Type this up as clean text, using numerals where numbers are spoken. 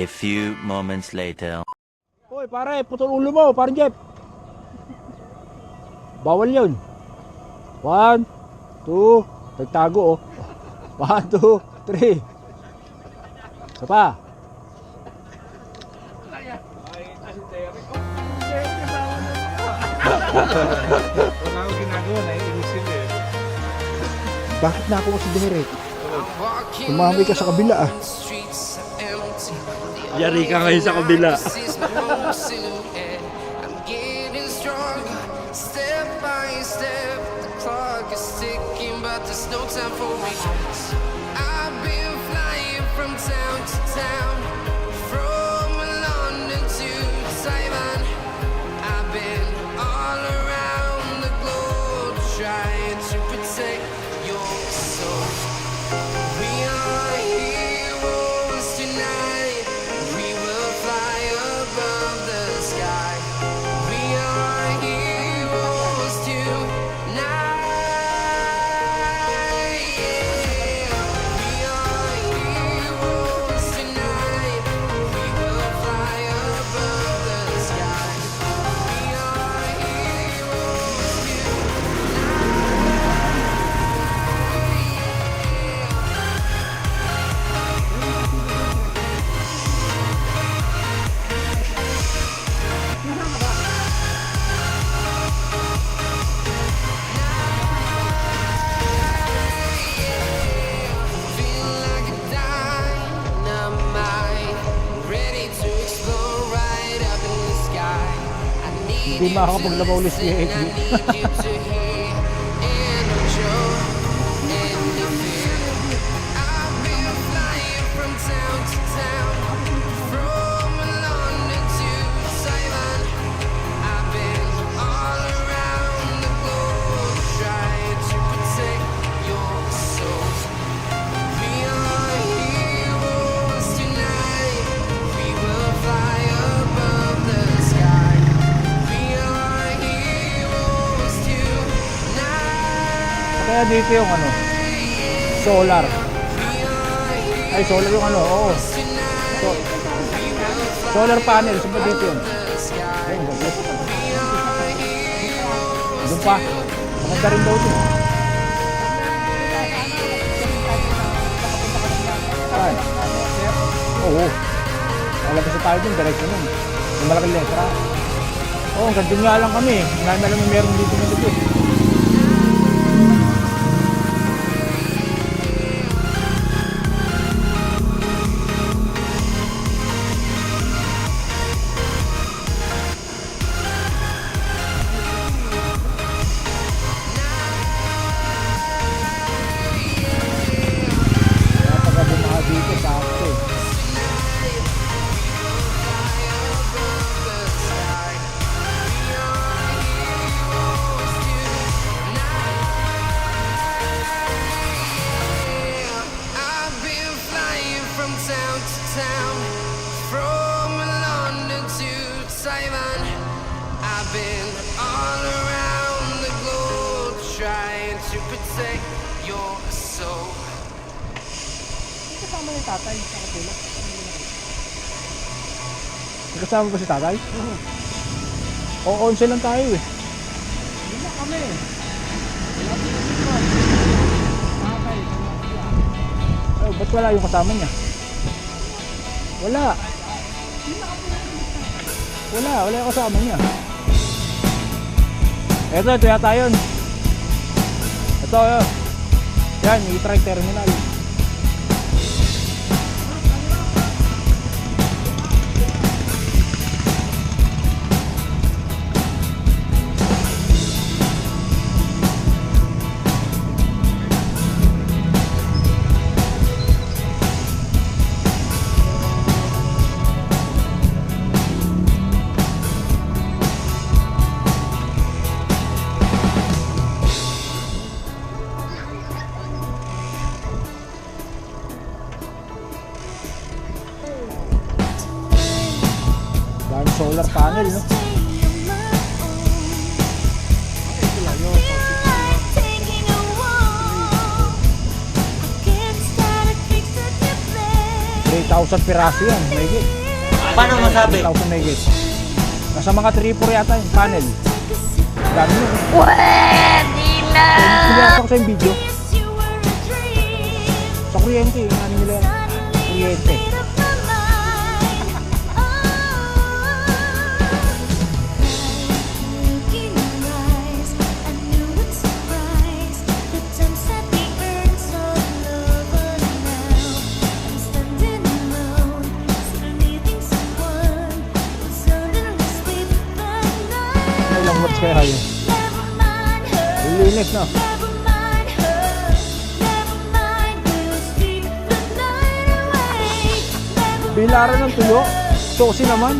A few moments later. Hoy pare, putol ulo mo, pare Jeff. Bawal yun. 1, 2, nagtago oh. 1, 2, 3. Isa pa. Wala akong ginagawa, naiinisin eh. Bakit na ako si Derek? Tumamay ka sa kabila ah. Yari ka ngayon sa kabila. Hindi makakapaglabaw ulit si Edgy. Kaya dito yung ano, solar. Ay, solar yung ano, oo. Solar panel, saan ba dito yun? Ayun, doon pa. Maganda rin daw ito. Saan? Oo. Nalabas na tayo dun, diretso nun. Yung malaking letra. Oo, ganun nga lang kami. Hindi alam yung meron dito na dito. Tatay, nakapula. Kasama ba si tatay? Oo. 11 lang tayo eh. Hindi na kami. Ay, ba't wala yung kasama niya? Wala. Wala yung kasama niya. Ito yata yun. Ito yun. Yan, yung truck terminal. 1,000 piraso yan, mahigit. Paano masabi? 1,000 mahigit. Nasa mga 3-4 yata yung panel. Dami yun. Pwede na! Pinasa ko sa yung video. Sa kuryente, yung ano nila yan. Kuryente. May ilang watts kaya yun. Linis na. Bilaran ng tuyo. Sosi naman.